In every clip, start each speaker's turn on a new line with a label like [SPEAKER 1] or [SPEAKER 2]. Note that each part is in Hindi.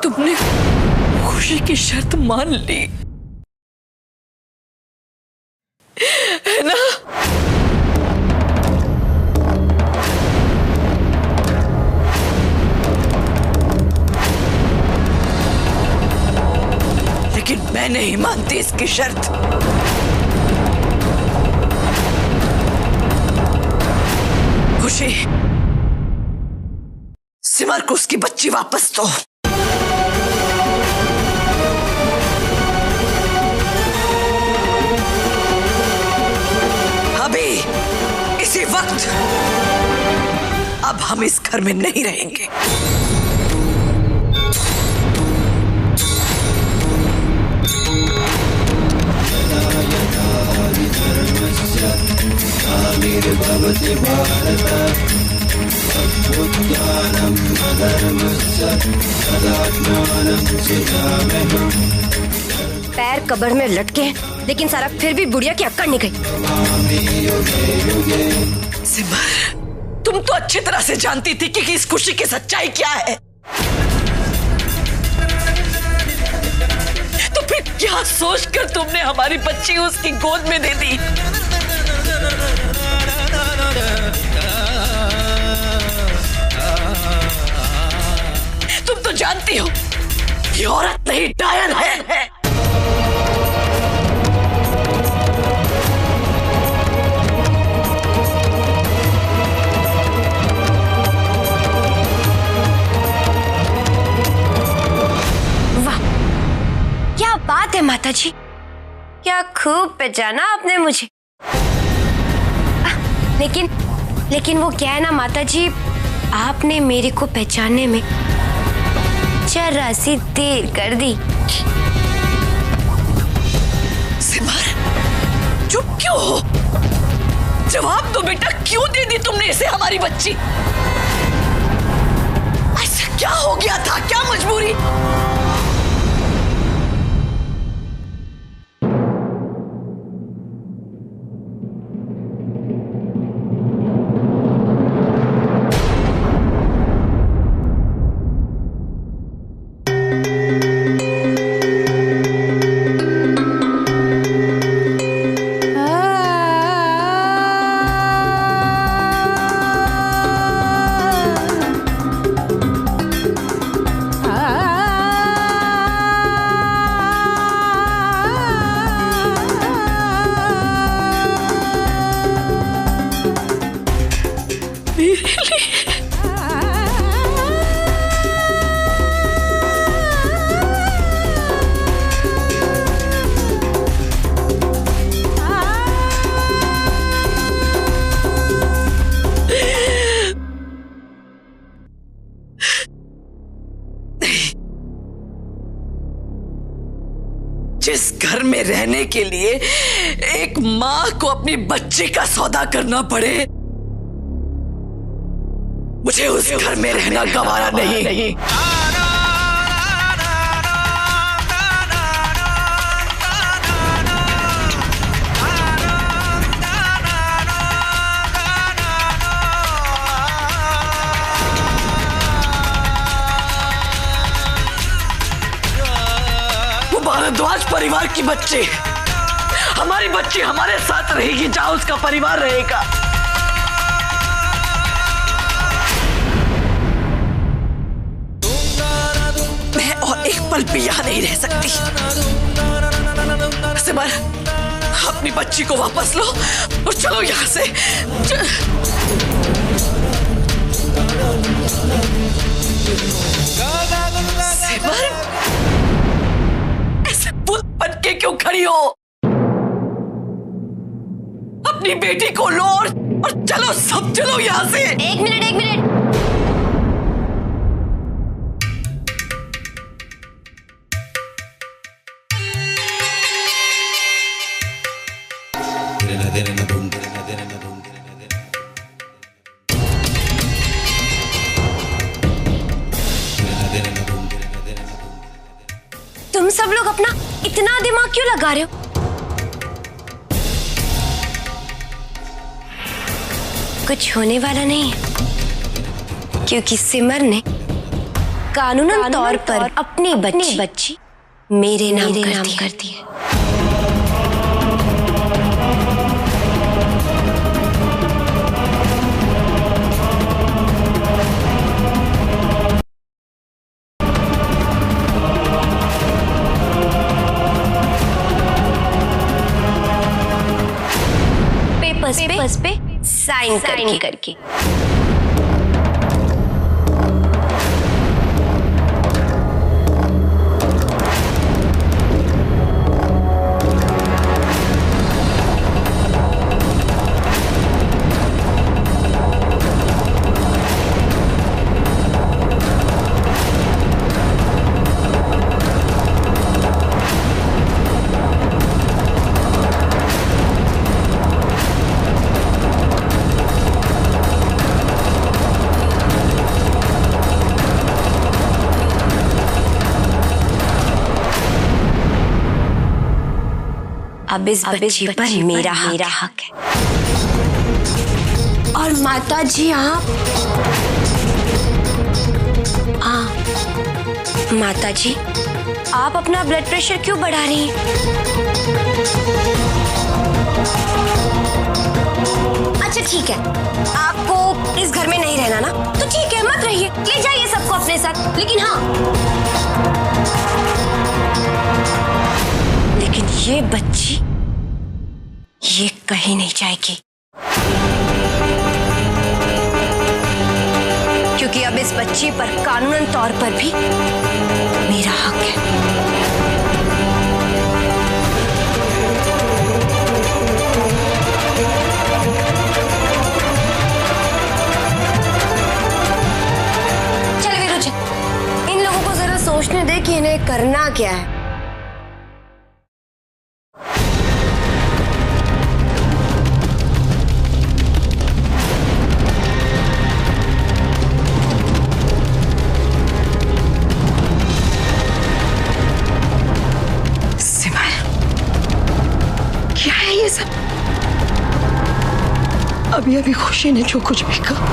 [SPEAKER 1] तुमने खुशी की शर्त मान ली है ना? लेकिन मैं नहीं मानती इसकी शर्त। खुशी, सिमर को उसकी बच्ची वापस दो। अभी इसी वक्त। अब हम इस घर में नहीं रहेंगे।
[SPEAKER 2] पैर कब्र में लटके हैं, लेकिन सारा फिर भी बुढ़िया की अक्कड़ नहीं गई।
[SPEAKER 1] सिमर, तुम तो अच्छी तरह से जानती थी कि इस खुशी की सच्चाई क्या है। तो फिर क्या सोचकर तुमने हमारी बच्ची उसकी गोद में दे दी? तुम तो जानती हो ये औरत नहीं डायन है।
[SPEAKER 2] क्या बात है माता जी, क्या खूब पहचाना आपने मुझे। लेकिन वो क्या है ना माता जी, आपने मेरे को पहचानने में जरा सी देर कर दी।
[SPEAKER 1] सिमर, चुप क्यों हो? जवाब दो बेटा, क्यों दे दी तुमने इसे हमारी बच्ची? ऐसा क्या हो गया था, क्या मजबूरी? जिस घर में रहने के लिए एक मां को अपनी बच्ची का सौदा करना पड़े, मुझे उस घर में रहना गवारा नहीं। भारद्वाज परिवार की बच्ची, हमारी बच्ची हमारे साथ रहेगी जहां उसका परिवार रहेगा। मैं और एक पल भी यहां नहीं रह सकती। सिमर, अपनी बच्ची को वापस लो और चलो यहां से। सिमर, बुत बन के क्यों खड़ी हो? अपनी बेटी को लो और चलो, सब चलो यहां से।
[SPEAKER 2] एक मिनट। तुम सब लोग अपना इतना दिमाग क्यों लगा रहे हो? कुछ होने वाला नहीं है, क्योंकि सिमर ने कानूनन तौर पर अपनी बच्ची मेरे नाम करती है। पेपर्स पे साइन करके। अब इस बच्ची पर मेरा हक है। और माता जी आप माता जी आप अपना ब्लड प्रेशर क्यों बढ़ा रही हैं? अच्छा ठीक है, आपको इस घर में नहीं रहना ना, तो ठीक है मत रहिए, ले जाइए सबको अपने साथ। लेकिन हाँ, लेकिन ये बच्ची ये कहीं नहीं जाएगी, क्योंकि अब इस बच्ची पर कानूनन तौर पर भी मेरा हक है। चल वीरू जी, इन लोगों को जरा सोचने दे कि इन्हें करना क्या है।
[SPEAKER 1] अभी अभी खुशी ने जो कुछ भी कहा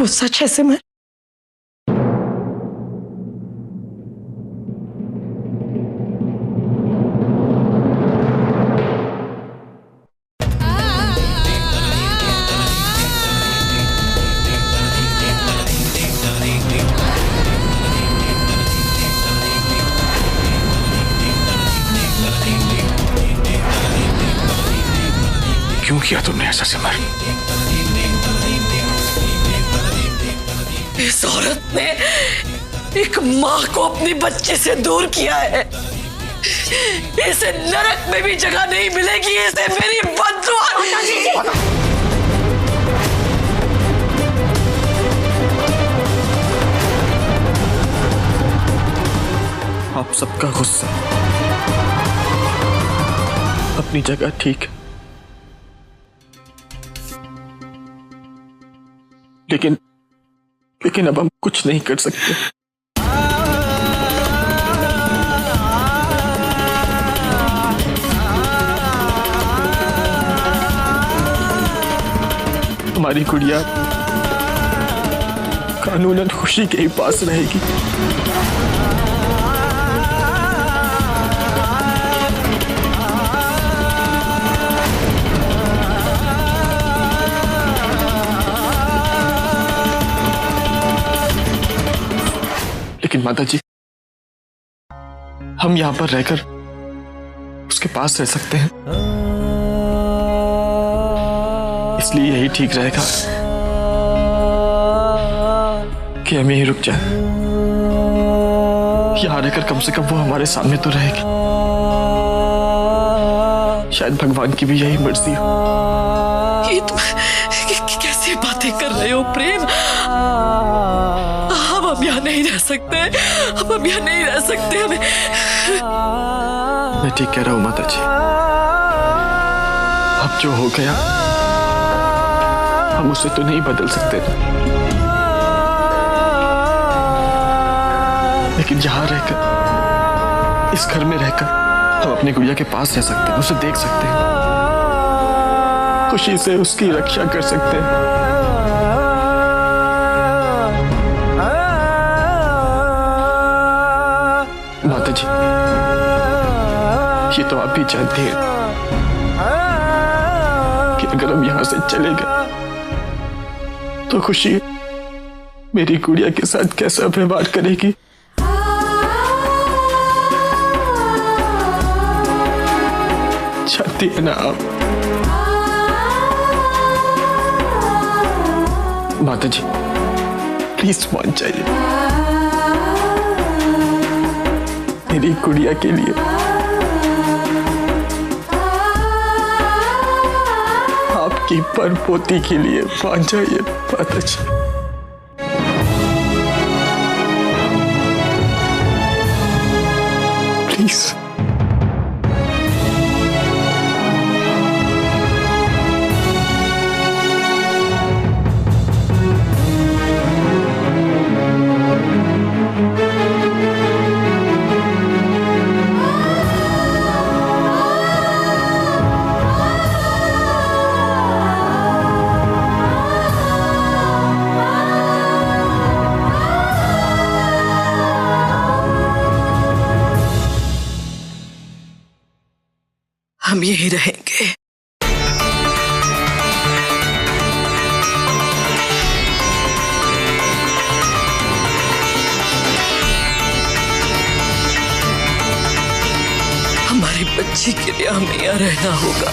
[SPEAKER 1] वो सच है सिमर।
[SPEAKER 3] क्यों किया तुमने ऐसा सिमर?
[SPEAKER 1] इस औरत ने एक माँ को अपनी बच्चे से दूर किया है। इसे नरक में भी जगह नहीं मिलेगी, इसे मेरी बददुआ।
[SPEAKER 3] आप सबका गुस्सा अपनी जगह ठीक है, लेकिन अब हम कुछ नहीं कर सकते। हमारी गुड़िया कानूनन खुशी के ही पास रहेगी। लेकिन माता जी, हम यहां पर रहकर उसके पास रह सकते हैं, इसलिए यही ठीक रहेगा कि हम यहीं रुक जाएं। यहां रहकर कम से कम वो हमारे सामने तो रहेगी। शायद भगवान की भी यही मर्जी हो।
[SPEAKER 1] ये तुम कैसी बातें कर रहे हो प्रेम? हम यहाँ नहीं रह सकते, हम यहाँ नहीं रह सकते। हमें
[SPEAKER 3] मैं ठीक कह रहा हूँ माता जी। अब जो हो गया हम उसे तो नहीं बदल सकते, लेकिन यहाँ रहकर, इस घर में रहकर हम अपनी गुड़िया के पास रह सकते हैं, उसे देख सकते हैं, खुशी से उसकी रक्षा कर सकते हैं। तो आप भी जानते हैं कि अगर हम यहां से चले गए तो खुशी मेरी गुड़िया के साथ कैसा व्यवहार करेगी। जानती है ना आप माता जी, प्लीज मान जाइए। मेरी गुड़िया के लिए आपकी परपोती के लिए मान जाइए माता जी। प्लीज।
[SPEAKER 1] हम यहीं रहेंगे। हमारी बच्ची के लिए हमें यहाँ रहना होगा।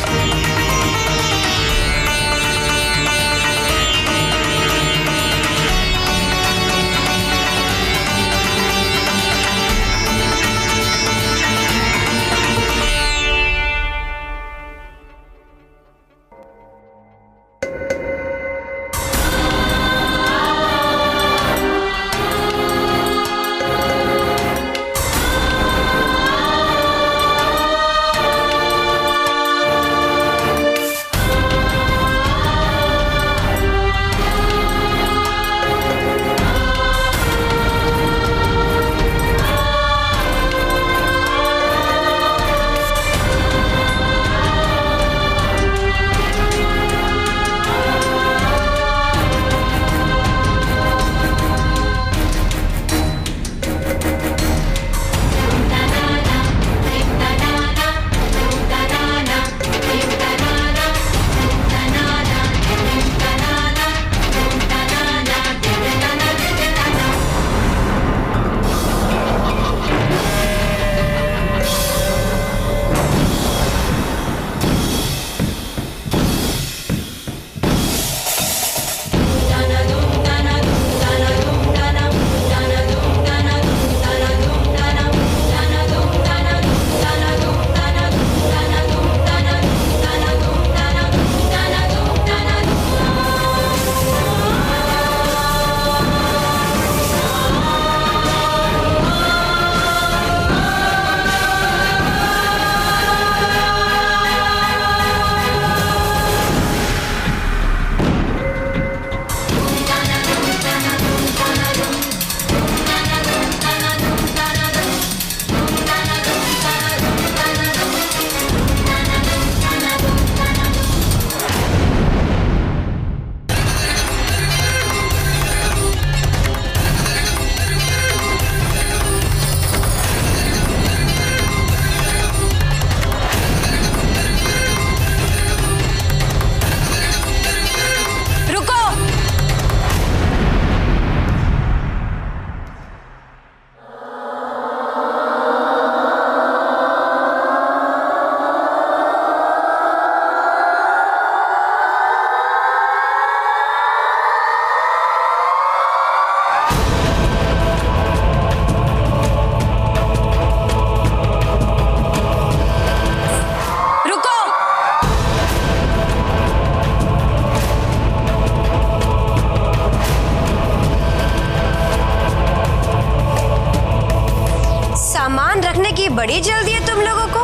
[SPEAKER 2] बड़ी जल्दी है तुम लोगों को।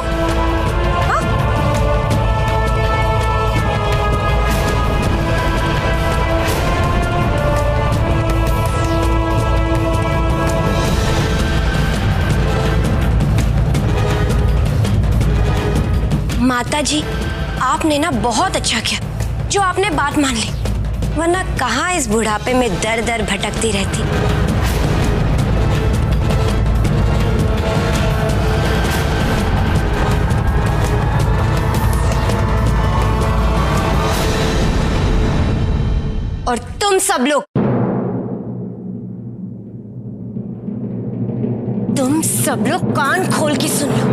[SPEAKER 2] हाँ? माता जी, आपने ना बहुत अच्छा किया जो आपने बात मान ली, वरना कहाँ इस बुढ़ापे में दर दर भटकती रहती। सब लोग, तुम सब लोग कान खोल के सुन लो।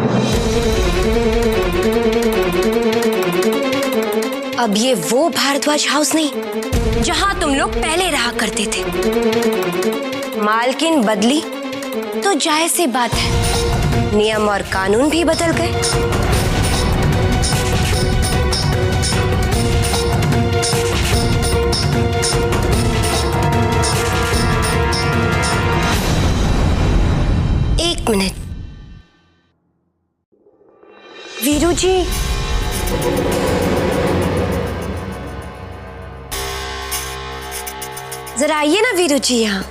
[SPEAKER 2] अब ये वो भारद्वाज हाउस नहीं जहां तुम लोग पहले रहा करते थे। मालकिन बदली तो जायज सी बात है, नियम और कानून भी बदल गए। एक मिनट, वीरू जी, जरा आइए ना वीरू जी यहाँ।